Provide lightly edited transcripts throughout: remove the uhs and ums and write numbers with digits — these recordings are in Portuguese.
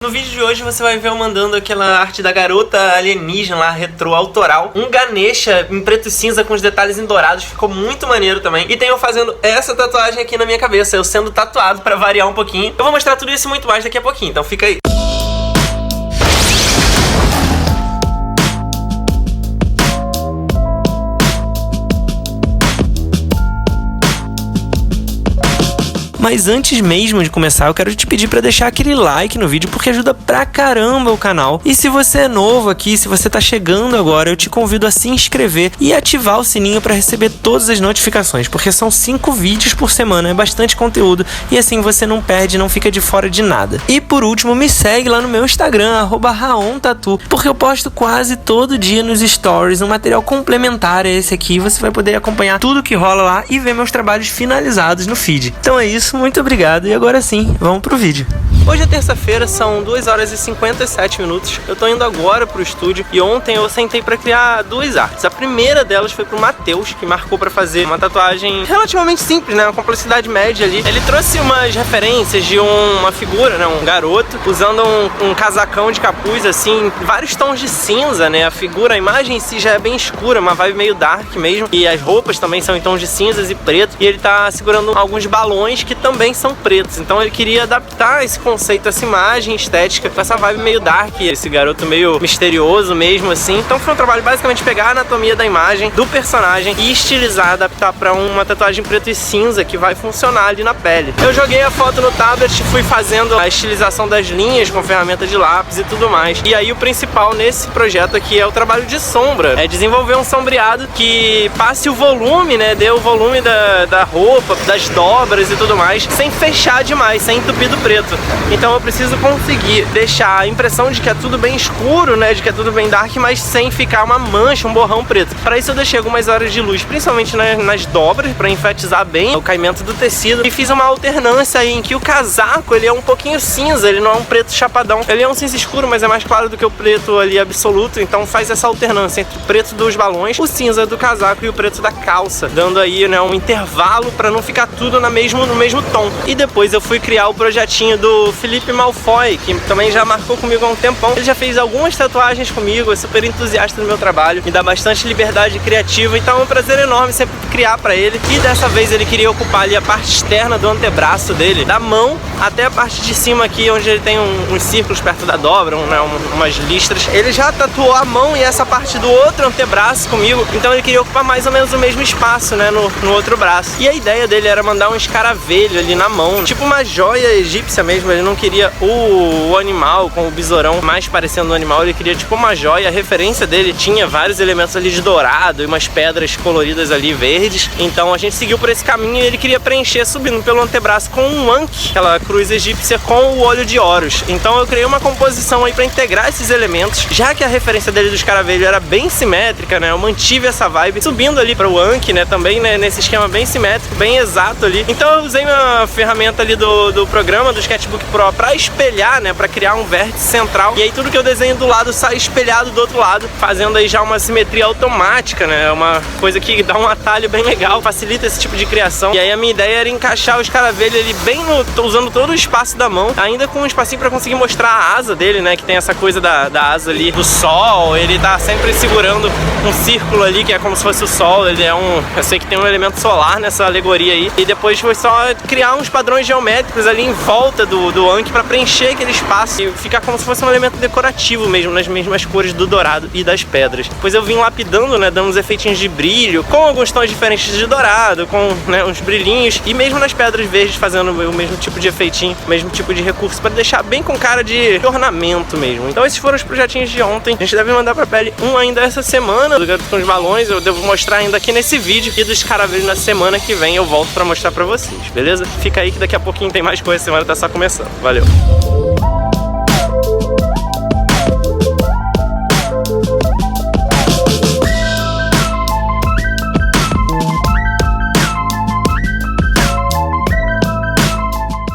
No vídeo de hoje você vai ver eu mandando aquela arte da garota alienígena lá, retrô, autoral. Um Ganesha em preto e cinza com os detalhes em dourados, ficou muito maneiro também. E tem eu fazendo essa tatuagem aqui na minha cabeça, eu sendo tatuado pra variar um pouquinho. Eu vou mostrar tudo isso e muito mais daqui a pouquinho, então fica aí. Mas antes mesmo de começar, eu quero te pedir pra deixar aquele like no vídeo, porque ajuda pra caramba o canal. E se você é novo aqui, se você tá chegando agora, eu te convido a se inscrever e ativar o sininho pra receber todas as notificações, porque são 5 vídeos por semana, é bastante conteúdo, e assim você não perde, não fica de fora de nada. E por último, me segue lá no meu Instagram, @raontatu, porque eu posto quase todo dia nos stories um material complementar a esse aqui, você vai poder acompanhar tudo que rola lá e ver meus trabalhos finalizados no feed. Então é isso. Muito obrigado e agora sim, vamos pro vídeo. Hoje é terça-feira, são 2 horas e 57 minutos. Eu tô indo agora pro estúdio e ontem eu sentei pra criar 2 artes. A primeira delas foi pro Matheus, que marcou pra fazer uma tatuagem relativamente simples, né? Uma complexidade média ali. Ele trouxe umas referências de uma figura, né? Um garoto, usando um casacão de capuz, assim, vários tons de cinza, né? A figura, a imagem em si já é bem escura, uma vibe meio dark mesmo. E as roupas também são em tons de cinzas e preto. E ele tá segurando alguns balões que também são pretos. Então ele queria adaptar esse conceito, essa imagem estética com essa vibe meio dark, esse garoto meio misterioso mesmo assim. Então foi um trabalho basicamente pegar a anatomia da imagem do personagem e estilizar, adaptar pra uma tatuagem preto e cinza que vai funcionar ali na pele. Eu joguei a foto no tablet, fui fazendo a estilização das linhas com ferramenta de lápis e tudo mais. E aí o principal nesse projeto aqui é o trabalho de sombra, é desenvolver um sombreado que passe o volume, né, dê o volume da roupa, das dobras e tudo mais, sem fechar demais, sem entupir do preto. Então eu preciso conseguir deixar a impressão de que é tudo bem escuro, né, de que é tudo bem dark, mas sem ficar uma mancha, um borrão preto. Para isso eu deixei algumas horas de luz, principalmente nas dobras, para enfatizar bem o caimento do tecido. E fiz uma alternância aí em que o casaco, ele é um pouquinho cinza, ele não é um preto chapadão. Ele é um cinza escuro, mas é mais claro do que o preto ali absoluto, então faz essa alternância entre o preto dos balões, o cinza do casaco e o preto da calça, dando aí, né, um intervalo para não ficar tudo no mesmo tom. E depois eu fui criar o projetinho do Felipe Malfoy, que também já marcou comigo há um tempão. Ele já fez algumas tatuagens comigo, é super entusiasta do meu trabalho, me dá bastante liberdade criativa, então é um prazer enorme sempre criar pra ele. E dessa vez ele queria ocupar ali a parte externa do antebraço dele, da mão até a parte de cima aqui, onde ele tem uns círculos perto da dobra, umas listras. Ele já tatuou a mão e essa parte do outro antebraço comigo, então ele queria ocupar mais ou menos o mesmo espaço, né, no outro braço. E a ideia dele era mandar um escaravelho ali na mão, tipo uma joia egípcia mesmo. Ele não queria o animal com o besourão mais parecendo um animal, ele queria tipo uma joia. A referência dele tinha vários elementos ali de dourado e umas pedras coloridas ali verdes, então a gente seguiu por esse caminho e ele queria preencher subindo pelo antebraço com um Ankh, aquela cruz egípcia com o olho de Horus. Então eu criei uma composição aí pra integrar esses elementos, já que a referência dele do escaravelho era bem simétrica, né, eu mantive essa vibe subindo ali para o Ankh, né, também, né, nesse esquema bem simétrico, bem exato ali. Então eu usei uma ferramenta ali do programa, do Sketchbook Pro, pra espelhar, né, pra criar um vértice central, e aí tudo que eu desenho do lado sai espelhado do outro lado, fazendo aí já uma simetria automática, né, uma coisa que dá um atalho bem legal, facilita esse tipo de criação. E aí a minha ideia era encaixar o escaravelho ali bem usando todo o espaço da mão, ainda com um espacinho pra conseguir mostrar a asa dele, né, que tem essa coisa da asa ali, do sol. Ele tá sempre segurando um círculo ali, que é como se fosse o sol. Ele é eu sei que tem um elemento solar nessa alegoria aí, e depois foi só criar uns padrões geométricos ali em volta do Ankh para preencher aquele espaço e ficar como se fosse um elemento decorativo mesmo, nas mesmas cores do dourado e das pedras. Depois eu vim lapidando, né, dando uns efeitinhos de brilho, com alguns tons diferentes de dourado, com, né, uns brilhinhos, e mesmo nas pedras verdes fazendo o mesmo tipo de efeitinho, o mesmo tipo de recurso, para deixar bem com cara de ornamento mesmo. Então esses foram os projetinhos de ontem. A gente deve mandar pra pele um ainda essa semana, do garoto com os balões, eu devo mostrar ainda aqui nesse vídeo, e do escaravelho na semana que vem eu volto pra mostrar pra vocês, beleza? Fica aí que daqui a pouquinho tem mais coisa, a semana tá só começando. Valeu!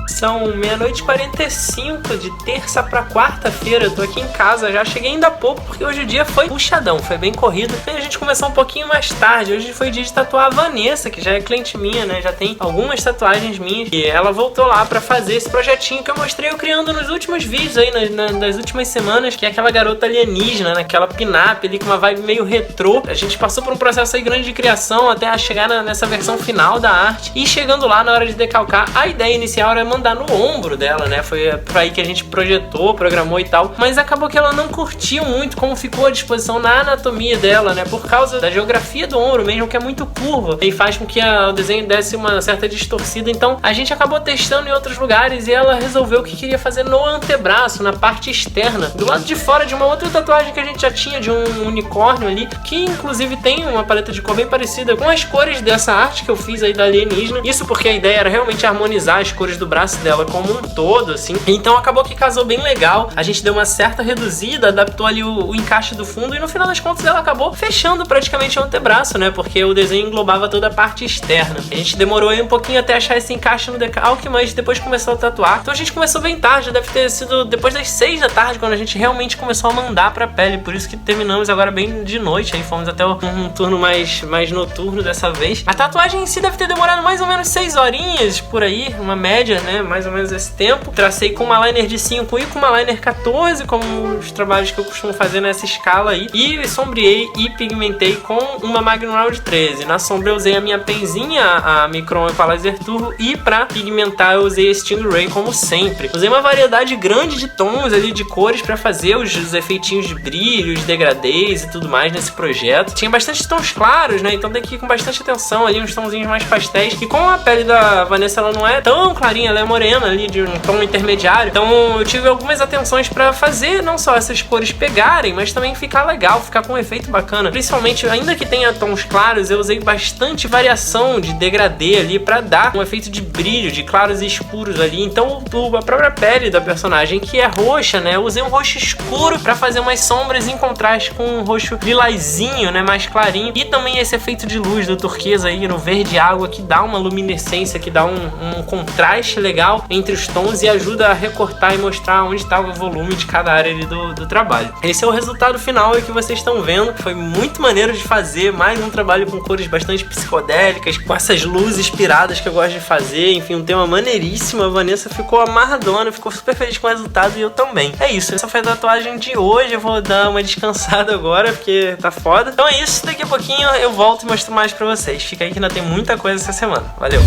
São meia-noite e 45 de terça pra quarta-feira. Eu tô aqui em casa já, cheguei ainda há pouco, porque hoje o dia foi puxadão, foi bem corrido. E a gente começou um pouquinho mais tarde. Hoje foi dia de tatuar a Vanessa, que já é cliente minha, né? Já tem algumas tatuagens minhas. E ela voltou lá pra fazer esse projetinho que eu mostrei eu criando nos últimos vídeos aí, nas últimas semanas, que é aquela garota alienígena, naquela pin-up ali com uma vibe meio retrô. A gente passou por um processo aí grande de criação até chegar nessa versão final da arte. E chegando lá, na hora de decalcar, a ideia inicial era mandar no ombro dela, né? Foi aí que a gente projetou, programou e tal. Mas acabou que ela não curtiu muito como ficou a disposição na anatomia dela, né? Por causa da geografia do ombro mesmo, que é muito curva. E faz com que o desenho desse uma certa distorcida. Então a gente acabou testando em outros lugares e ela resolveu que queria fazer no antebraço, na parte externa, do lado de fora de uma outra tatuagem que a gente já tinha, de um unicórnio ali, que inclusive tem uma paleta de cor bem parecida com as cores dessa arte que eu fiz aí da alienígena. Isso porque a ideia era realmente harmonizar as cores do braço dela como um todo, assim. Então acabou que casou bem legal. A gente deu uma certa reduzida, adaptou ali o encaixe do fundo e no final das contas ela acabou fechando praticamente o antebraço, né? Porque o desenho englobava toda a parte externa. A gente demorou aí um pouquinho até achar esse encaixe no decalque, mas depois começou a tatuar. Então a gente começou bem tarde, deve ter sido depois das 6 da tarde, quando a gente realmente começou a mandar pra pele. Por isso que terminamos agora bem de noite, aí fomos até um turno mais noturno dessa vez. A tatuagem em si deve ter demorado mais ou menos 6 horinhas, por aí, uma média, né? Mais ou menos esse tempo. Tracei com uma liner de 5 e com uma liner 14, como os trabalhos que eu costumo fazer nessa escala aí. E sombreei e pigmentei com uma Magnum Round 13. Na sombra eu usei a minha penzinha, a Micron Equalizer Turbo, e pra pigmentar eu usei a Stingray, como sempre. Usei uma variedade grande de tons ali, de cores, pra fazer os efeitinhos de brilho, os degradês e tudo mais nesse projeto. Tinha bastante tons claros, né? Então tem que ir com bastante atenção ali, uns tonzinhos mais pastéis. E como a pele da Vanessa ela não é tão clarinha, ela é morena ali, de um tom intermediário. Então eu tive algumas atenções pra fazer não só essas cores pegarem, mas também ficar legal, ficar com um efeito bacana. Principalmente, ainda que tenha tons claros, eu usei bastante variação de degradê ali pra dar um efeito de brilho, de claros e escuros ali. Então a própria pele da personagem, que é roxa, né? Eu usei um roxo escuro pra fazer umas sombras em contraste com um roxo lilazinho, né? Mais clarinho. E também esse efeito de luz do turquesa aí no verde água, que dá uma luminescência, que dá um contraste legal entre os tons e ajuda a recortar e mostrar onde está o volume de cada área ali do trabalho. Esse é o resultado final aí que vocês estão vendo. Foi muito maneiro de fazer, mais um trabalho com cores bastante psicodélicas, com essas luzes inspiradas que eu gosto de fazer. Enfim, um tema maneiríssimo. A Vanessa ficou amarradona, ficou super feliz com o resultado e eu também. É isso, essa foi a tatuagem de hoje. Eu vou dar uma descansada agora, porque tá foda. Então é isso, daqui a pouquinho eu volto e mostro mais pra vocês. Fica aí que ainda tem muita coisa essa semana. Valeu!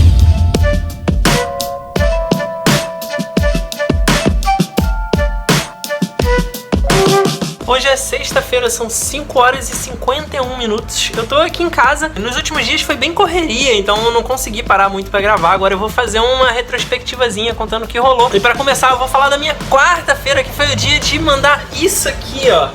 Hoje é sexta-feira, são 5 horas e 51 minutos. Eu tô aqui em casa. Nos últimos dias foi bem correria, então eu não consegui parar muito pra gravar. Agora eu vou fazer uma retrospectivazinha contando o que rolou. E pra começar eu vou falar da minha quarta-feira, que foi o dia de mandar isso aqui, ó.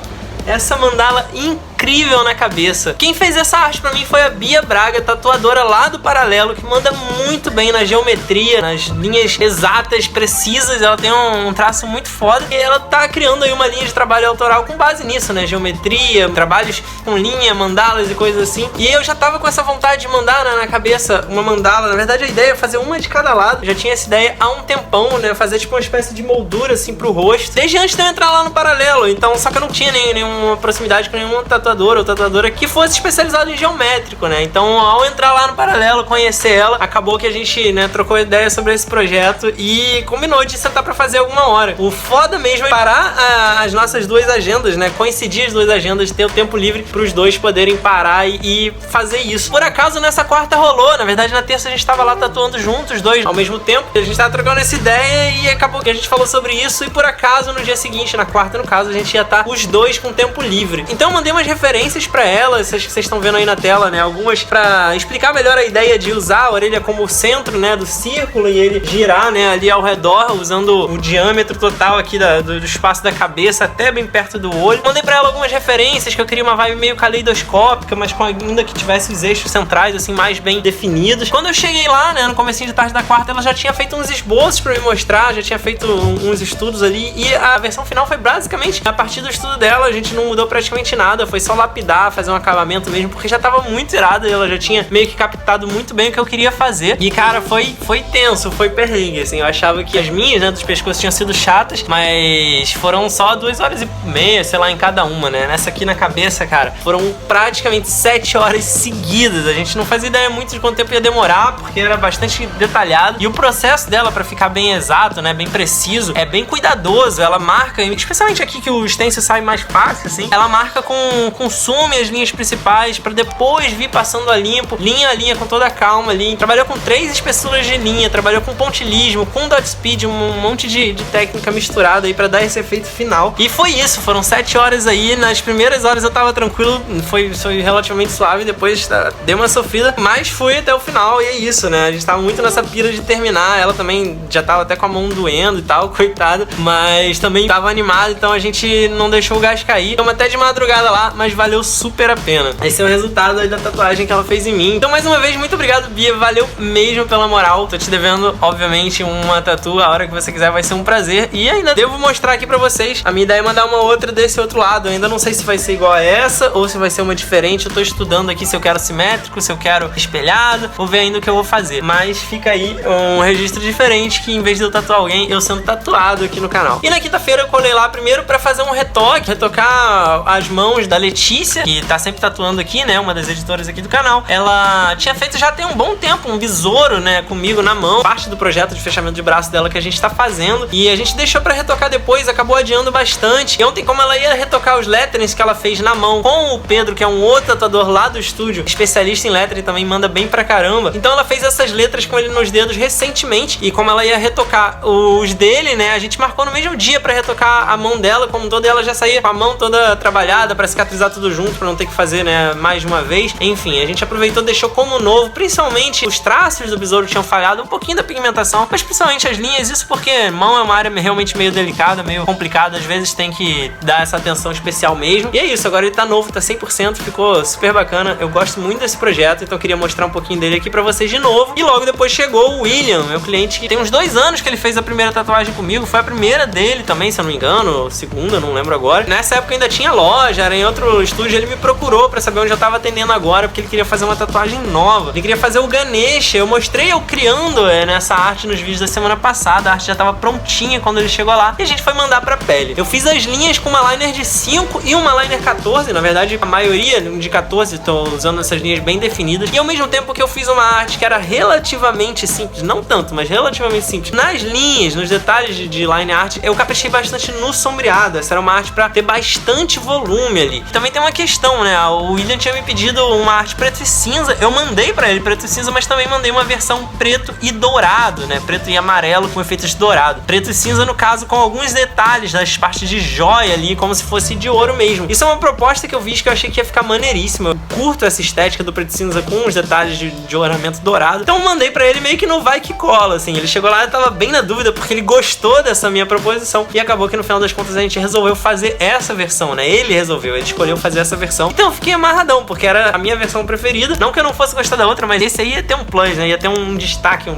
Essa mandala incrível na cabeça. Quem fez essa arte pra mim foi a Bia Braga, tatuadora lá do Paralelo, que manda muito bem na geometria, nas linhas exatas, precisas. Ela tem um traço muito foda e ela tá criando aí uma linha de trabalho autoral com base nisso, né? Geometria, trabalhos com linha, mandalas e coisas assim. E eu já tava com essa vontade de mandar na cabeça uma mandala. Na verdade a ideia é fazer uma de cada lado. Eu já tinha essa ideia há um tempão, né? Fazer tipo uma espécie de moldura assim pro rosto, desde antes de eu entrar lá no Paralelo. Então, só que eu não tinha nenhuma proximidade com nenhum tatuador ou tatuadora que fosse especializado em geométrico, né? Então, ao entrar lá no Paralelo, conhecer ela, acabou que a gente, né, trocou ideia sobre esse projeto e combinou de sentar pra fazer alguma hora. O foda mesmo é parar as nossas duas agendas, né? Coincidir as duas agendas, ter o tempo livre pros dois poderem parar e fazer isso. Por acaso, nessa quarta rolou. Na verdade, na terça a gente tava lá tatuando juntos, os dois ao mesmo tempo. A gente tava trocando essa ideia e acabou que a gente falou sobre isso e por acaso, no dia seguinte, na quarta, no caso, a gente ia estar os dois com tempo livre. Então eu mandei umas referências pra ela, essas que vocês estão vendo aí na tela, né? Algumas pra explicar melhor a ideia de usar a orelha como centro, né, do círculo e ele girar, né, ali ao redor, usando o diâmetro total aqui do espaço da cabeça até bem perto do olho. Mandei pra ela algumas referências que eu queria uma vibe meio caleidoscópica, mas com ainda que tivesse os eixos centrais, assim, mais bem definidos. Quando eu cheguei lá, né, no comecinho de tarde da quarta, ela já tinha feito uns esboços pra me mostrar, já tinha feito uns estudos ali e a versão final foi basicamente a partir do estudo dela. A gente não mudou praticamente nada, foi só lapidar, fazer um acabamento mesmo, porque já tava muito irado e ela já tinha meio que captado muito bem o que eu queria fazer. E, cara, foi tenso, foi perrengue, assim. Eu achava que as minhas, né, dos pescoços tinham sido chatas, mas foram só 2h30, sei lá, em cada uma, né? Nessa aqui na cabeça, cara, foram praticamente 7 horas seguidas. A gente não fazia ideia muito de quanto tempo ia demorar, porque era bastante detalhado. E o processo dela, pra ficar bem exato, né, bem preciso, é bem cuidadoso. Ela marca, especialmente aqui que o stencil sai mais fácil, assim, ela marca com sume as linhas principais, pra depois vir passando a limpo, linha a linha com toda a calma ali. Trabalhou com 3 espessuras de linha, trabalhou com pontilismo, com dot speed, um monte de técnica misturada aí pra dar esse efeito final. E foi isso, foram 7 horas aí. Nas primeiras horas eu tava tranquilo, foi relativamente suave, depois deu uma sofrida, mas fui até o final e é isso, né? A gente tava muito nessa pira de terminar, ela também já tava até com a mão doendo e tal, coitada, mas também tava animada, então a gente não deixou o gás cair. Ficamos até de madrugada lá, mas valeu super a pena. Esse é o resultado aí da tatuagem que ela fez em mim. Então, mais uma vez, muito obrigado, Bia, valeu mesmo pela moral. Tô te devendo, obviamente, uma tatu, a hora que você quiser vai ser um prazer. E ainda devo mostrar aqui pra vocês, a minha ideia é mandar uma outra desse outro lado. Eu ainda não sei se vai ser igual a essa ou se vai ser uma diferente. Eu tô estudando aqui se eu quero simétrico, se eu quero espelhado, vou ver ainda o que eu vou fazer. Mas fica aí um registro diferente, que em vez de eu tatuar alguém, eu sendo tatuado aqui no canal. E na quinta-feira eu colei lá primeiro pra fazer um retoque, retocar as mãos da Letícia, que tá sempre tatuando aqui, né, uma das editoras aqui do canal. Ela tinha feito já tem um bom tempo um besouro, né, comigo na mão, parte do projeto de fechamento de braço dela que a gente tá fazendo, e a gente deixou pra retocar depois, acabou adiando bastante. E ontem, como ela ia retocar os letterings que ela fez na mão com o Pedro, que é um outro tatuador lá do estúdio, especialista em lettering, também manda bem pra caramba, então ela fez essas letras com ele nos dedos recentemente, e como ela ia retocar os dele, né, a gente marcou no mesmo dia pra retocar a mão dela, como toda ela já saía com a mão toda trabalhada pra cicatrizar tudo junto, pra não ter que fazer, né, mais de uma vez. Enfim, a gente aproveitou, deixou como novo, principalmente os traços do besouro tinham falhado, um pouquinho da pigmentação, mas principalmente as linhas, isso porque mão é uma área realmente meio delicada, meio complicada, às vezes tem que dar essa atenção especial mesmo. E é isso, agora ele tá novo, tá 100%, ficou super bacana, eu gosto muito desse projeto, então eu queria mostrar um pouquinho dele aqui pra vocês de novo. E logo depois chegou o William, meu cliente, que tem uns 2 anos que ele fez a primeira tatuagem comigo, foi a primeira dele também, se eu não me engano, ou segunda, não lembro agora. Nessa época ainda tinha loja, era em outro estúdio, ele me procurou pra saber onde eu tava atendendo agora, porque ele queria fazer uma tatuagem nova. Ele queria fazer o Ganesha, eu mostrei eu criando nessa arte nos vídeos da semana passada, a arte já tava prontinha quando ele chegou lá, e a gente foi mandar pra pele. Eu fiz as linhas com uma liner de 5 e uma liner 14, na verdade a maioria de 14, tô usando essas linhas bem definidas, e ao mesmo tempo que eu fiz uma arte que era relativamente simples, não tanto, mas relativamente simples, nas linhas, nos detalhes de line art, eu caprichei bastante no sombreado. Essa era uma arte pra ter bastante volume ali. Também tem uma questão, né, o William tinha me pedido uma arte preto e cinza, eu mandei pra ele preto e cinza, mas também mandei uma versão preto e dourado, né, preto e amarelo com efeitos de dourado. Preto e cinza, no caso, com alguns detalhes das partes de joia ali, como se fosse de ouro mesmo. Isso é uma proposta que eu vi que eu achei que ia ficar maneiríssima. Eu curto essa estética do preto e cinza com os detalhes de ornamento dourado. Então eu mandei pra ele meio que no vai que cola, assim. Ele chegou lá e tava bem na dúvida, porque ele gostou dessa minha proposição. E acabou que no final das contas a gente resolveu fazer essa versão, né? Ele resolveu, ele escolheu fazer essa versão. Então eu fiquei amarradão, porque era a minha versão preferida. Não que eu não fosse gostar da outra, mas esse aí ia ter um plus, né? Ia ter um destaque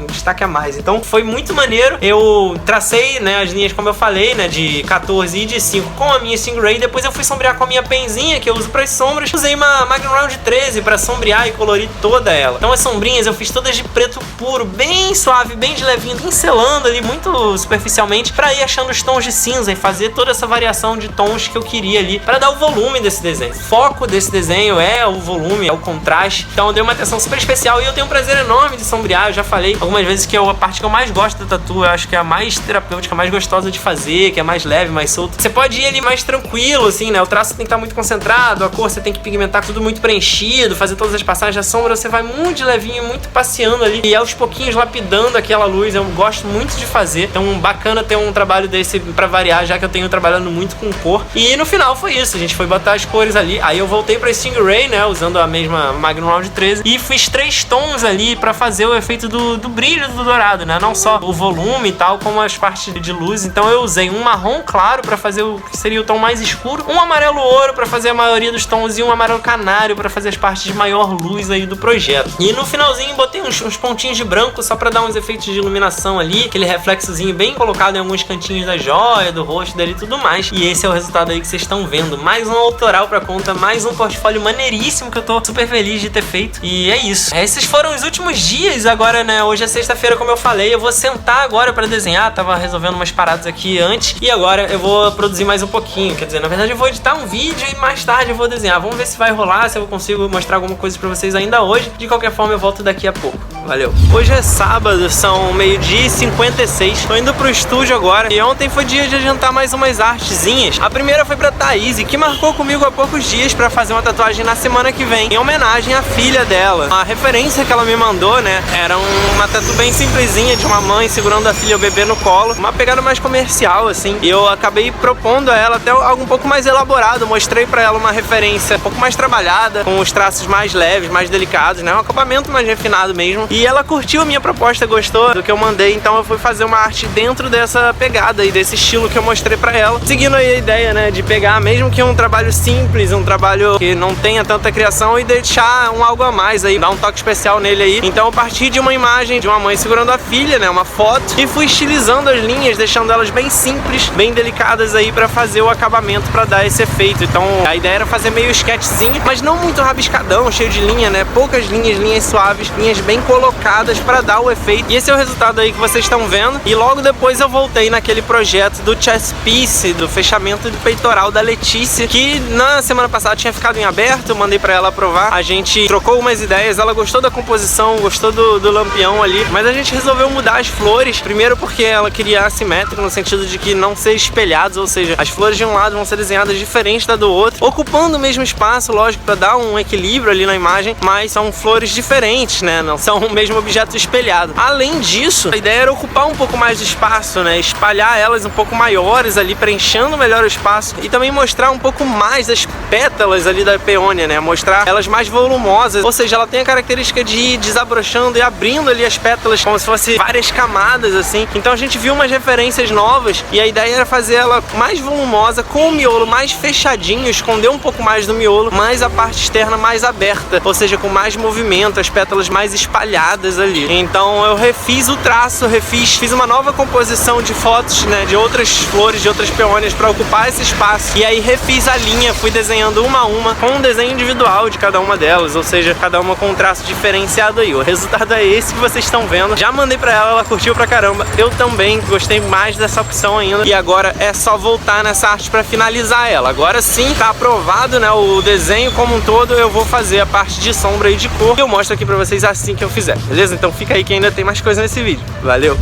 a mais. Então foi muito maneiro. Eu tracei, né, as linhas como eu falei, né, de 14 e de 5 com a minha Stingray. Depois eu fui sombrear com a minha penzinha, que eu uso pras sombras. Usei uma Magnum Round 13 pra sombrear e colorir toda ela. Então as sombrinhas eu fiz todas de preto puro, bem suave, bem de levinho, pincelando ali muito superficialmente, pra ir achando os tons de cinza e fazer toda essa variação de tons que eu queria ali, pra dar o volume desse desenho. O foco desse desenho é o volume, é o contraste. Então eu dei uma atenção super especial e eu tenho um prazer enorme de sombrear. Eu já falei algumas vezes que a parte que eu mais gosto da tatu, eu acho que é a mais terapêutica, a mais gostosa de fazer, que é mais leve, mais solto. Você pode ir ali mais tranquilo, assim, né? O traço tem que estar muito concentrado, a cor você tem que pigmentar tudo muito preenchido, fazer todas as passagens da sombra, você vai muito de levinho, muito passeando ali e aos pouquinhos lapidando aquela luz. Eu gosto muito de fazer, então bacana ter um trabalho desse pra variar, já que eu tenho trabalhando muito com cor. E no final foi isso, a gente foi botar as cores ali, aí eu voltei pra Stingray, né, usando a mesma Magnum Round 13 e fiz 3 tons ali pra fazer o efeito do brilho do dourado, né, não só o volume e tal, como as partes de luz. Então eu usei um marrom claro pra fazer o que seria o tom mais escuro, um amarelo ouro pra fazer a maioria dos tons e um amarelo canário pra fazer as partes de maior luz aí do projeto. E no finalzinho botei uns pontinhos de branco só pra dar uns efeitos de iluminação ali, aquele reflexozinho bem colocado em alguns cantinhos da joia, do rosto dele e tudo mais. E esse é o resultado aí que vocês estão vendo. Mais um autorado moral pra conta, mais um portfólio maneiríssimo que eu tô super feliz de ter feito. E é isso. Esses foram os últimos dias agora, né? Hoje é sexta-feira, como eu falei. Eu vou sentar agora pra desenhar. Tava resolvendo umas paradas aqui antes. E agora eu vou produzir mais um pouquinho. Quer dizer, na verdade eu vou editar um vídeo e mais tarde eu vou desenhar. Vamos ver se vai rolar, se eu consigo mostrar alguma coisa pra vocês ainda hoje. De qualquer forma, eu volto daqui a pouco. Valeu. Hoje é sábado, são 12h56. Tô indo pro estúdio agora. E ontem foi dia de adiantar mais umas artezinhas. A primeira foi pra Thaís, que marcou comigo há poucos dias pra fazer uma tatuagem na semana que vem, em homenagem à filha dela. A referência que ela me mandou, né, era uma tatu bem simplesinha de uma mãe segurando a filha e o bebê no colo. Uma pegada mais comercial, assim. E eu acabei propondo a ela até algo um pouco mais elaborado. Mostrei pra ela uma referência um pouco mais trabalhada, com os traços mais leves, mais delicados, né? Um acabamento mais refinado mesmo. E ela curtiu a minha proposta, gostou do que eu mandei. Então eu fui fazer uma arte dentro dessa pegada e desse estilo que eu mostrei pra ela. Seguindo aí a ideia, né, de pegar, mesmo que um trabalho simples, um trabalho que não tenha tanta criação, e deixar algo a mais aí, dar um toque especial nele aí. Então eu parti de uma imagem de uma mãe segurando a filha, né, uma foto, e fui estilizando as linhas, deixando elas bem simples, bem delicadas aí pra fazer o acabamento, pra dar esse efeito. Então a ideia era fazer meio sketchzinho, mas não muito rabiscadão, cheio de linha, né, poucas linhas, linhas suaves, linhas bem colocadas pra dar o efeito. E esse é o resultado aí que vocês estão vendo. E logo depois eu voltei naquele projeto do chest piece, do fechamento do peitoral da Letícia, que na semana passada tinha ficado em aberto. Eu mandei pra ela aprovar, a gente trocou umas ideias, ela gostou da composição, gostou do lampião ali, mas a gente resolveu mudar as flores, primeiro porque ela queria assimétrico, no sentido de que não ser espelhados, ou seja, as flores de um lado vão ser desenhadas diferente da do outro, ocupando o mesmo espaço, lógico, pra dar um equilíbrio ali na imagem, mas são flores diferentes, né, não são o mesmo objeto espelhado. Além disso, a ideia era ocupar um pouco mais de espaço, né, espalhar elas um pouco maiores ali, preenchendo melhor o espaço, e também mostrar um pouco mais das pétalas ali da peônia, né, mostrar elas mais volumosas, ou seja, ela tem a característica de ir desabrochando e abrindo ali as pétalas como se fosse várias camadas, assim. Então a gente viu umas referências novas e a ideia era fazer ela mais volumosa, com o miolo mais fechadinho, esconder um pouco mais do miolo, mas a parte externa mais aberta, ou seja, com mais movimento, as pétalas mais espalhadas ali. Então eu refiz o traço, fiz uma nova composição de fotos, né, de outras flores, de outras peônias para ocupar esse espaço, e aí refiz a linha, fui desenhando uma a uma, com um desenho individual de cada uma delas, ou seja, cada uma com um traço diferenciado aí. O resultado é esse que vocês estão vendo. Já mandei pra ela, ela curtiu pra caramba. Eu também gostei mais dessa opção ainda. E agora é só voltar nessa arte pra finalizar ela. Agora sim, tá aprovado, né, o desenho como um todo. Eu vou fazer a parte de sombra e de cor. E eu mostro aqui pra vocês assim que eu fizer, beleza? Então fica aí que ainda tem mais coisa nesse vídeo. Valeu!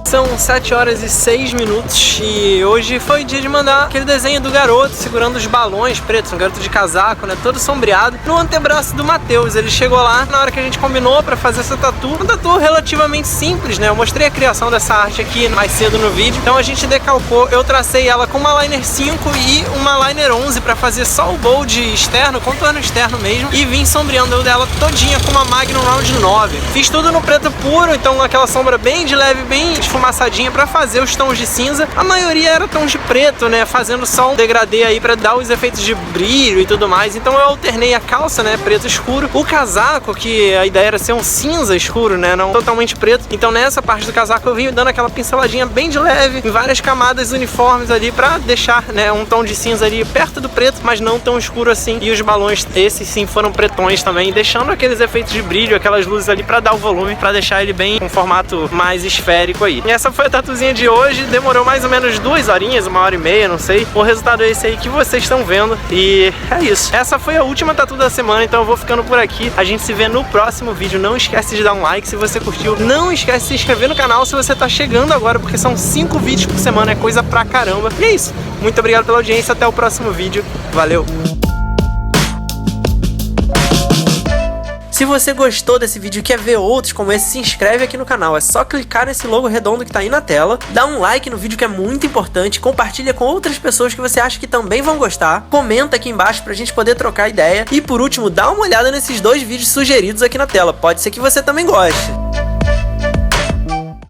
São 7h06 e hoje foi dia de mandar aquele desenho do garoto segurando os balões pretos, um garoto de casaco, né, todo sombreado, no antebraço do Matheus. Ele chegou lá na hora que a gente combinou pra fazer essa tatu, uma tatu relativamente simples, né, eu mostrei a criação dessa arte aqui mais cedo no vídeo, então a gente decalcou, eu tracei ela com uma liner 5 e uma liner 11 pra fazer só o bold externo, contorno externo mesmo, e vim sombreando dela todinha com uma Magnum Round 9. Fiz tudo no preto puro, então aquela sombra bem de leve, bem esfumaçadinha pra fazer os tons de cinza. A maioria era tons de preto, né, fazendo só um degradê aí pra dar os efeitos de brilho e tudo mais. Então eu alternei a calça, né, preto escuro, o casaco, que a ideia era ser um cinza escuro, né, não totalmente preto. Então nessa parte do casaco eu vim dando aquela pinceladinha bem de leve, em várias camadas uniformes ali, pra deixar, né, um tom de cinza ali perto do preto, mas não tão escuro assim. E os balões, esses sim, foram pretões também, deixando aqueles efeitos de brilho, aquelas luzes ali pra dar o volume, pra deixar ele bem com formato mais esférico aí. E essa foi a tatuzinha de hoje, demorou mais ou menos 2 horinhas, 1h30, não sei. O resultado é esse aí que vocês estão vendo e é isso. Essa foi a última tatu da semana, então eu vou ficando por aqui. A gente se vê no próximo vídeo. Não esquece de dar um like se você curtiu. Não esquece de se inscrever no canal se você tá chegando agora, porque são 5 vídeos por semana, é coisa pra caramba. E é isso. Muito obrigado pela audiência, até o próximo vídeo. Valeu! Se você gostou desse vídeo e quer ver outros como esse, se inscreve aqui no canal. É só clicar nesse logo redondo que tá aí na tela, dá um like no vídeo que é muito importante, compartilha com outras pessoas que você acha que também vão gostar, comenta aqui embaixo pra gente poder trocar ideia e por último, dá uma olhada nesses 2 vídeos sugeridos aqui na tela, pode ser que você também goste.